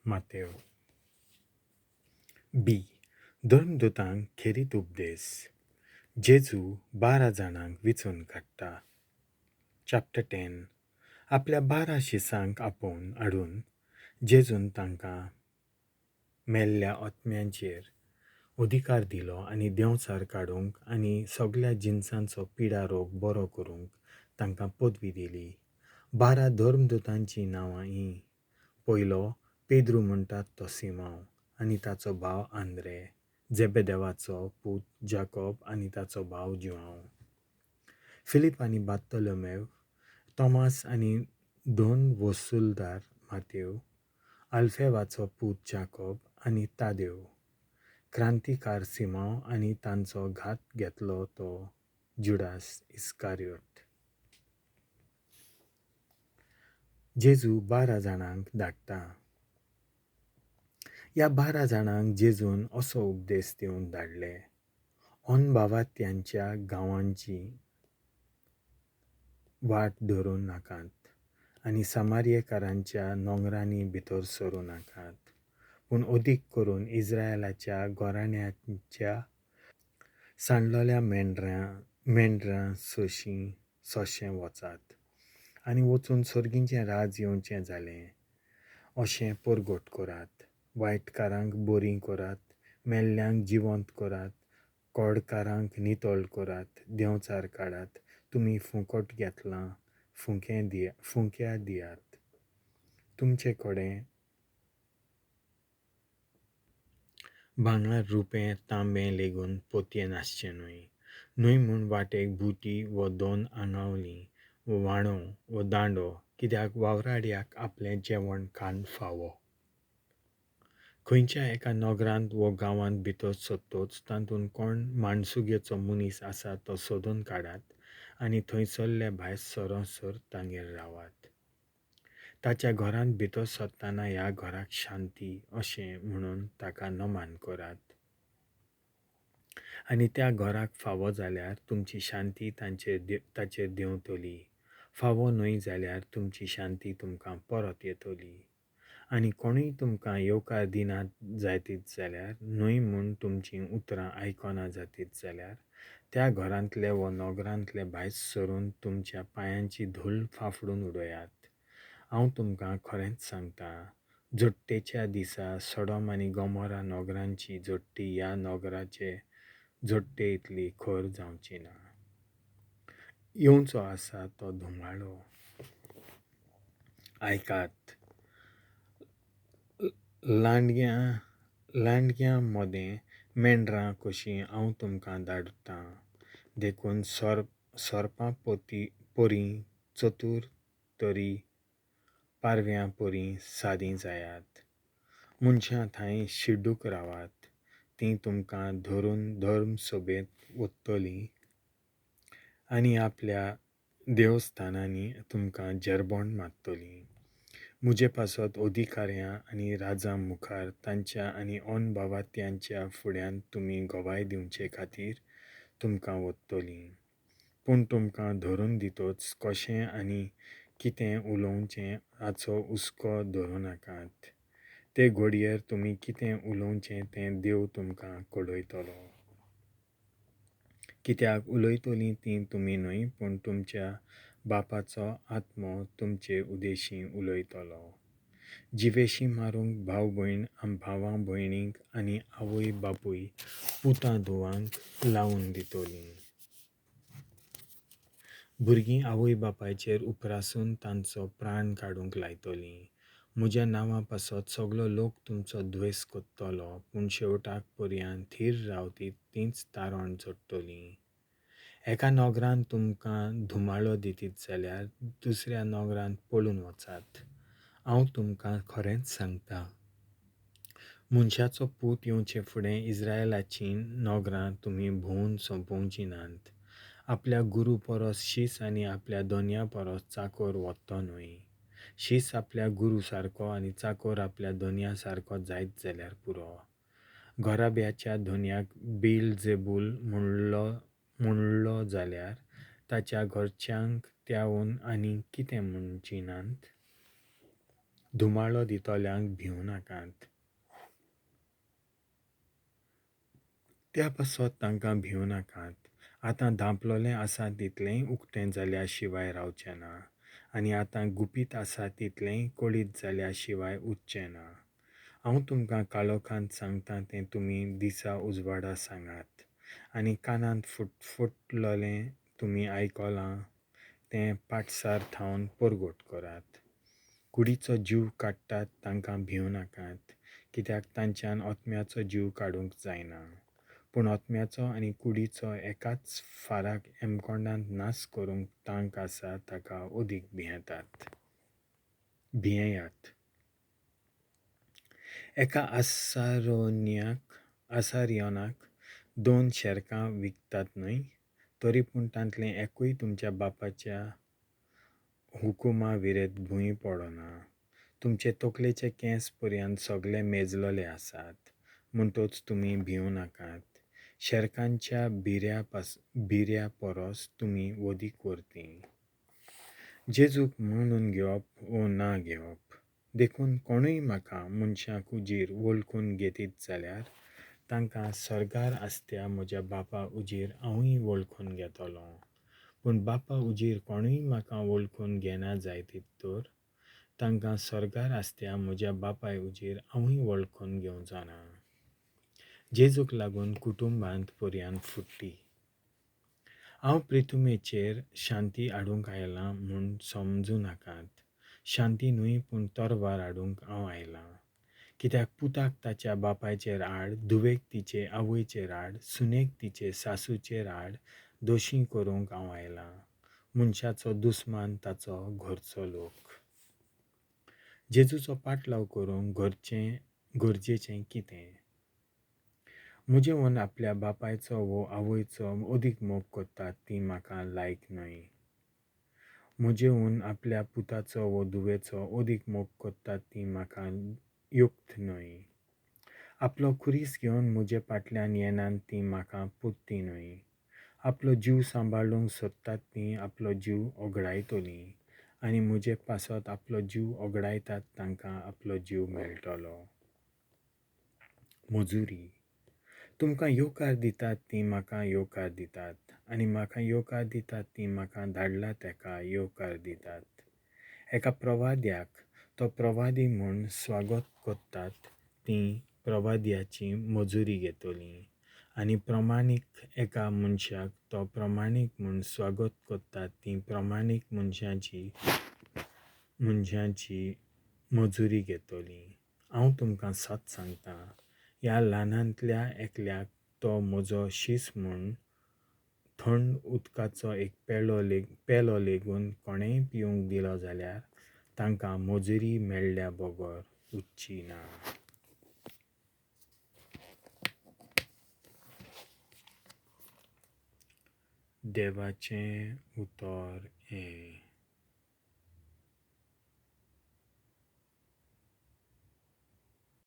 मातेव. बी. धर्मदुतांक खेरीत उपदेश. जेजू 12 जाणांक विचून काडटा. चॅप्टर 10. आपल्या 12 शिसांक आपोवन हाडून जेजून तांकां मेल्ल्या आत्म्यांचेर अधिकार दिलो आनी देंवचार काडूंक आनी सगळ्या जिन्सांचो पिडा रोग बरो करूंक तांकां पदवी दिली. 12 धर्मदुतांची नांवां हीं. पयलो पेद्रू म्हणटात तो सिमोन आनी ताचो भाव आंद्रे, जेबेदेवाचो पूत जाकोब आनी ताचो भाव जुआंव, फिलीप आनी बार्तोलोमेव, तोमास आनी 2 वसूलदार मातेव, आल्फेवाचो पूत जाकोब आनी तादेव, क्रांतिकार सिमोन आनी तांचो घात घेतलो तो जुडास इस्कारियोत. जेजू 12 जाणांक धाडटा. ह्या 12 जाणांक जेजून असो उपदेश दिवन धाडले. भावात्यांच्या गांवांची वाट धरूं नाकात आनी समारियेकारांच्या नोंगरांनी भितर सरूं नाकात, पूण अदीक करून इस्रायलाच्या घोराण्यांच्या सांडलोल्या मेंढरां सोंशें वचात आनी वचून सर्गींचें राज येवचें जालें अशें परगट करात. वायटकारांक बरीं करात, मेल्ल्यांक जिवंत करात, कोडकारांक नितळ करात, देंवचार काडात, तुमी फुकट घेतलां फुंक्या दियात. तुमचे कडेन भांगर, रुपें, तांबें लेगून पोतये नासचें न्हय. न्हय म्हूण वाटेक बुटी व 2 आंगावलीं व वाणो व दांडो, कित्याक वावराड्याक आपलें जेवण खाण फावो. खंयच्या एका नोगरांत व गांवांत भितर सरतोच तातूंत कोण माणसुगेचो मनीस आसा तो सोदून काडात आनी थंयसरले भायर सरोसर तांगेर रावात. ताच्या घरांत भितर सरतना ह्या घराक शांती अशें म्हणून ताका नमान करात. आनी त्या घराक फावो जाल्यार तुमची शांती ताचेर देंवतली. फावो न्हय जाल्यार तुमची शांती तुमकां परत येतली. आनी कोणूय तुमकां येवकार दिनात जायतीत जाल्यार, न्हय म्हूण तुमचीं उतरां आयकना जातीत जाल्यार, त्या घरांतले व नोगरांतले भायर सरून तुमच्या पांयांची धूळ फाफडून उडयात. हांव तुमकां खरेंच सांगतां, जोडटेच्या दिसा सोडोम आनी गोमोरा नोगरांची जोडटी ह्या नोगराचे जोडटे इतली खर जावची ना. येवचो आसा तो धुमाळो. आयकात. लांडग्यां मोदें मेंढरां कशीं हांव तुमकां धाडटां. देखून सोरपां पोरीं चतूर तरी पारव्यां पोरीं सादीं जायात. मनशां थंय शिड्डूक रावात. तीं तुमकां धरून धर्म सभेंत वतलीं आनी आपल्या देवस्थानांनी तुमकां जेरबोंड मारतलीं. म्हजे पासत अधिकाऱ्यां आनी राजां मुखार तांच्या आनी भावात्यांच्या फुड्यान तुमी गवाय दिवचे खातीर तुमकां वतलीं. पूण तुमकां धरून दितोच कशें आनी कितें उलोवचें हाचो हुस्को धरूं नाकात. ते घडयेर तुमी कितें उलोवचें तें देव तुमकां कळयतलो. कित्याक उलयतलीं तीं तुमी न्हय, पूण तुमच्या बापाचो आत्मो तुमचे उदेशीं उलयतलो. जिवेशी मारूंक भाव भावां भयणींक आनी आवय बापूय पुतां धुवांक लावून दितलीं. भुरगीं आवय बापायचेर उपरासून तांचो प्राण काडूंक लायतलीं. म्हज्या नांवा पासत सगळो लोक तुमचो द्वेस करतलो, पूण शेवटाक पर्यंत थीर रावतीत तींच तारण जोडटलीं. एका नोगरांत तुमकां धुमाळो दितीत जाल्यार दुसऱ्या नोगरांत पळून वचात. हांव तुमकां खरेंच सांगतां, मनशाचो पूत येवचे फुडें इस्रायलाचीं नोगरां तुमी भोंवून सोंपोवची नात. आपल्या गुरू परस शीस आनी आपल्या दोनया परस चाकोर वत्तो न्हय. शीस आपल्या गुरू सारको आनी चाकोर आपल्या दोनया सारको जायत जाल्यार पुरो. घोराब्याच्या धोनयाक बेलझेबूल म्हणलो जाल्यार ताच्या घरच्यांक त्याहून आनी कितें म्हणची नात. धुमाळो दितोल्यांक भिवू नाकात. त्या पासत तांकां भिवू नाकात. आतां धांपलोलें आसा तितलेंय उक्तें जाल्या शिवाय रावचें ना. आनी आतां गुपीत आसा तितलेंय कोळीत जाल्या शिवाय उरचें ना. हांव तुमकां काळोखांत सांगता तें तुमी दिसा उजवाडा सांगात. आनी कानांत फुटलोलें तुमी आयकलां तें पाठसार थावन परगोट करात. कुडीचो जीव काडटात तांकां भिवू नाकात, कित्याक तांच्यान ओतम्याचो जीव काडूंक जायना. पूण ओतम्याचो आनी कुडीचो एकाच फाराक एमकोंडांत नास करूंक तांक आसा ताका ओदीक भियेयात. एका आसारियोनाक 2 शेरकां विकतात न्हय, तरी पूण तांतलें एकूय तुमच्या बापाच्या हुकुमा विरेत भूंय पडना. तुमचे तकलेचे केंस पर्यंत सगळे मेजलोले आसात, म्हणटूच तुमी भिवू नाकात. शेरकांच्या भिऱ्या परोस तुमी वदीक व्हरतीं. जेजूक म्हणून घेवप वो ना घेवप. देखून कोणूय म्हाका मनशाक उजीर वळखून घेतीत जाल्यार तांकां सर्गार आसत्या म्हज्या बापा उजीर हांवूय वळखून घेतलो. पूण बापा उजीर कोणूय म्हाका वळखून घेना जायतीत तर तांकां सर्गार आसत्या म्हज्या बापाय उजीर हांवूय वळखून घेवचो ना. जेजूक लागून कुटुंबांत पर्यंत फुट्टी. हांव पृथ्वीचेर शांती हाडूंक आयलां म्हूण समजूं नाकात. शांती न्हय पूण तोरवार हाडूंक हांव आयलां. कित्याक पुताक ताच्या बापायचेर हाड, धुवेक तिचे आवयचेर हाड, सुनेक तिचे सासूचेर हाड, दोशी करूंक हांव आयलां. मनशाचो दुस्मान ताचो घरचो लोक. जेजूचो पाटलाव करूंक गरजेचें कितें? म्हजे म्हूण आपल्या बापायचो वो आवयचो ओदीक मोग करतात ती म्हाका लायक न्हय. म्हजे म्हूण आपल्या पुताचो वो धुवेचो ओदीक मोग करतात ती म्हाका युक्त न्हय. आपलो खुरीस घेवन म्हजे फाटल्यान येनात ती म्हाका पोत्ती न्हय. आपलो जीव सांबाळूंक सोदतात ती आपलो जीव ओगडायतलीं, आनी म्हजे पासत आपलो जीव ओगडायतात तांकां आपलो जीव मेळटलो. मजुरी. तुमकां येवकार दितात ती म्हाका येवकार दितात, आनी म्हाका येवकार दितात ती म्हाका धाडला तेका येवकार दितात. एका प्रवाद्याक तो प्रवादी म्हूण स्वागत कोत्तात ती प्रवाद्याची मजुरी घेतली, आनी प्रमाणीक एका मनशाक तो प्रमाणीक म्हूण स्वागत कोत्तात ती प्रमाणीक मनशाची मजुरी घेतली. हांव तुमकां सत सांगतां, ह्या ल्हानांतल्या एकल्याक तो म्हजो शीस म्हूण थंड उदकाचो एक पेलो लेगून कोणेंय पिवंक दिलो जाल्यार तांकां मजुरी मेळ्ळ्या बगर उरची ना. देवाचें उतर हें.